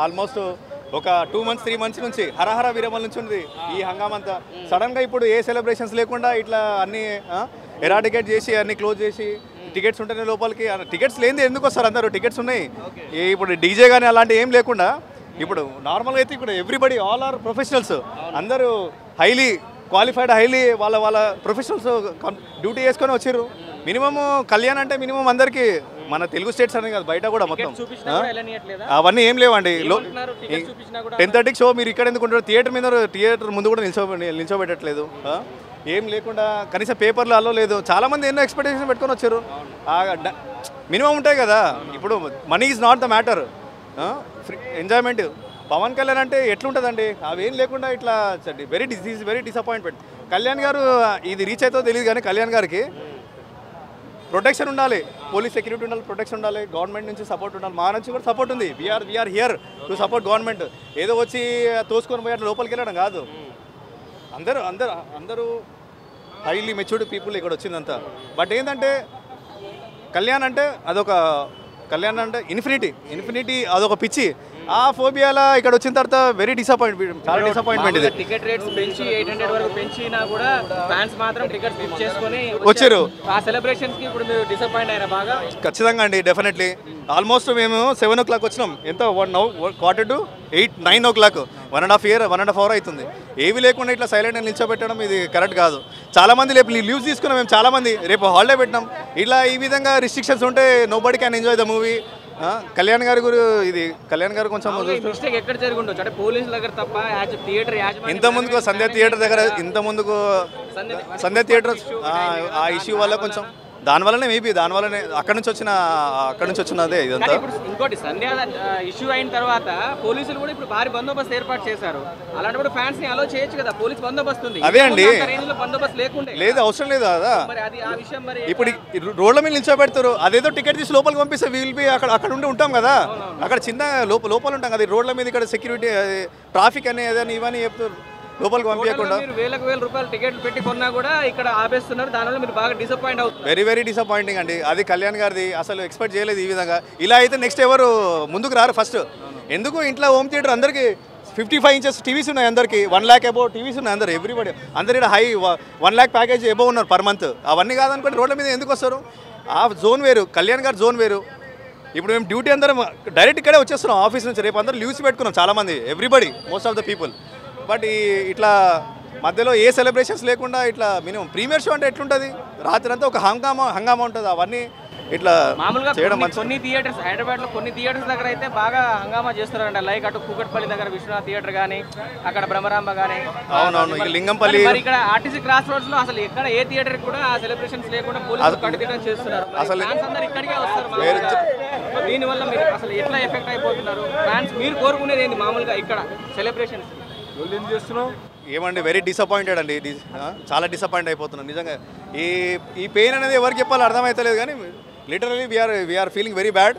Almost ఒక 2 months 3 months నుంచి హరహర వీరమల నుంచి ఉంది ఈ హంగామంతా. సడన్గా ఇప్పుడు ఏ సెలబ్రేషన్స్ లేకుండా ఇట్లా అన్ని ఎరాడికేట్ చేసి అన్ని క్లోజ్ చేసి టికెట్స్ ఉంటేనే లోపలికి, టికెట్స్ లేనిది ఎందుకు వస్తారు అందరూ? టికెట్స్ ఉన్నాయి. ఇప్పుడు డీజే కానీ అలాంటి ఏం లేకుండా ఇప్పుడు నార్మల్గా అయితే ఇప్పుడు ఎవ్రీబడి ఆల్ ఆర్ ప్రొఫెషనల్స్, అందరూ హైలీ క్వాలిఫైడ్, హైలీ వాళ్ళ ప్రొఫెషనల్స్ డ్యూటీ చేసుకొని వచ్చారు. మినిమమ్ కళ్యాణ్ అంటే మినిమం అందరికీ మన తెలుగు స్టేట్స్ అనే కాదు బయట కూడా మొత్తం అవన్నీ ఏం లేవండి. 10:30కి షో మీరు ఇక్కడ ఎందుకు ఉంటారు? థియేటర్ ముందు కూడా నిల్చోబెట్టట్లేదు. ఏం లేకుండా కనీసం పేపర్లు అలో లేదు. చాలామంది ఎన్నో ఎక్స్పెక్టేషన్ పెట్టుకొని వచ్చారు. మినిమం ఉంటాయి కదా. ఇప్పుడు money is not the matter, enjoyment. Pawan Kalyan అంటే ఎట్లుంటుందండి? అవేం లేకుండా ఇట్లా వెరీ డిసప్పాయింట్మెంట్. కళ్యాణ్ గారు ఇది రీచ్ అవుతుందో తెలియదు కానీ కళ్యాణ్ గారికి ప్రొటెక్షన్ ఉండాలి, పోలీస్ సెక్యూరిటీ ఉండాలి, ప్రొటెక్షన్ ఉండాలి, గవర్నమెంట్ నుంచి సపోర్ట్ ఉండాలి. మా నుంచి కూడా సపోర్ట్ ఉంది. We are here to support government. ఏదో వచ్చి తోసుకొని పోయి అట్లా లోపలికి వెళ్ళడం కాదు. అందరూ హైలీ మెచ్యూర్డ్ పీపుల్ ఇక్కడ వచ్చిందంతా. బట్ ఏంటంటే కళ్యాణ్ అంటే ఇన్ఫినిటీ అదొక పిచ్చి. ఆ ఫోబియాలా ఇక్కడ వచ్చిన తర్వాత వెరీ చాలా డిసప్పాయింట్మెంట్. ఇది టికెట్ రేట్స్ పెంచి 800 వరకు పెంచినా కూడా ఫ్యాన్స్ మాత్రం టికెట్స్ బుక్ చేసుకొని వచ్చారు. ఆ సెలబ్రేషన్స్ కి ఇప్పుడు మీరు డిసప్పాయింట్ అయినా బాగా? ఖచ్చితంగా అండి, డెఫినెట్లీ. ఆల్మోస్ట్ మేము 7 o'clock వచ్చినాం. ఎంత 1:45 9 o'clock 1.5 hour అవుతుంది. ఏవి లేకుండా ఇట్లా సైలెంట్గా నిల్చోబెట్టడం ఇది కరెక్ట్ కాదు. చాలామంది రేపు లీవ్స్ తీసుకున్నాం మేము, చాలామంది రేపు హాలిడే పెట్టినాం. ఇలా ఈ విధంగా రిస్ట్రిక్షన్స్ ఉంటే nobody can enjoy the movie. Kalyan గారు కొంచెం మిస్టేక్ ఎక్కడ జరిగి ఉండొచ్చు అంటే పోలీసుల దగ్గర తప్ప థియేటర్ ఇంత ముందుకు సంధ్య థియేటర్ దగ్గర సంధ్య థియేటర్ ఆ ఇష్యూ వల్ల కొంచెం దానివల్లనే అక్కడి నుంచి వచ్చినదే ఇదంతా. ఇంకోటి సంధ్య ఇష్యూ అయిన తర్వాత పోలీసులు కూడా ఇప్పుడు భారీ బందోబస్తు ఏర్పాటు చేశారు. అలాంటప్పుడు ఫ్యాన్స్ ని అలో చేయొచ్చు కదా, పోలీస్ బందోబస్తు ఉంది. అదే అండి, బందోబస్తు లేదు అవసరం లేదు కదా. ఆ విషయం మరి ఇప్పుడు రోడ్ల మీద నిల్చోబెడతారు. అదేదో టికెట్ తీసి లోపలికి పంపిస్తే వీల్ బి అక్కడ ఉండి ఉంటాం కదా. అక్కడ చిన్న లోపల ఉంటాం కదా. రోడ్ల మీద ఇక్కడ సెక్యూరిటీ ట్రాఫిక్ అనేది ఇవన్నీ చెప్తారు లోపలికి పంపించకుండా. వేల రూపాయలు టికెట్లు పెట్టి కొన్నా కూడా ఇక్కడ ఆపేస్తున్నారు. దానివల్ల మీరు బాగా డిసప్పాయింట్ అవుతుంది. వెరీ డిసప్పాయింటింగ్ అండి. అది కళ్యాణ్ గారిది అసలు ఎక్స్పెక్ట్ చేయలేదు ఈ విధంగా. ఇలా అయితే నెక్స్ట్ ఎవరు ముందుకు రారు. ఫస్ట్ ఎందుకు ఇంట్లో హోమ్ థియేటర్ అందరికీ 55 inches టీవీస్ ఉన్నాయి, అందరికీ 1 lakh అబోవ్ టీవీస్ ఉన్నాయి. అందరు ఇక్కడ హై 1 lakh ప్యాకేజ్ అబోవ్ ఉన్నారు పర్ మంత్. అవన్నీ కాదనుకోండి రోడ్ల మీద ఎందుకు వస్తారు? ఆ జోన్ వేరు, కళ్యాణ్ గారి జోన్ వేరు. ఇప్పుడు మేము డ్యూటీ అందరం డైరెక్ట్ ఇక్కడే వచ్చేస్తున్నాం ఆఫీస్ నుంచి. రేపు అందరూ లీవ్స్ పెట్టుకున్నాం చాలామంది, everybody, most of the people. But ఇట్లా మధ్యలో ఏ సెలబ్రేషన్స్ లేకుండా ఇట్లా మినిమం ప్రీమియర్ షో అంటే ఎట్లుంటుంది? రాత్రి అంతా ఒక హంగామా ఉంటుంది. అవన్నీ ఇట్లా మామూలుగా కొన్ని థియేటర్స్ హైదరాబాద్లో కొన్ని థియేటర్స్ దగ్గర అయితే బాగా హంగామా చేస్తారంట. లైక్ అటు కూకట్పల్లి దగ్గర విశ్వనాథ్ థియేటర్ కానీ, అక్కడ బ్రహ్మరాంబ కానీ. అవునవును, లింగంపల్లి. ఇక్కడ ఆర్టీసీ క్రాస్ రోడ్స్ లో అసలు ఎక్కడ ఏ థియేటర్ కూడా ఆ సెలబ్రేషన్స్ లేకుండా పోలీసులు కట్టుదిట్టం చేస్తున్నారు. అసలు అందరూ ఇక్కడికే వస్తారు. దీనివల్ల మీరు అసలు ఎట్లా ఎఫెక్ట్ అయిపోతున్నారు? ఫ్యాన్స్ మీరు కోరుకునేది ఏంటి మామూలుగా ఇక్కడ సెలబ్రేషన్స్? ఏమండి, వెరీ డిసప్పాయింటెడ్ అండి. చాలా డిసప్పాయింట్ అయిపోతున్నాం నిజంగా. ఈ పెయిన్ అనేది ఎవరికి చెప్పాలో అర్థమవుతలేదు కానీ literally we are feeling very bad.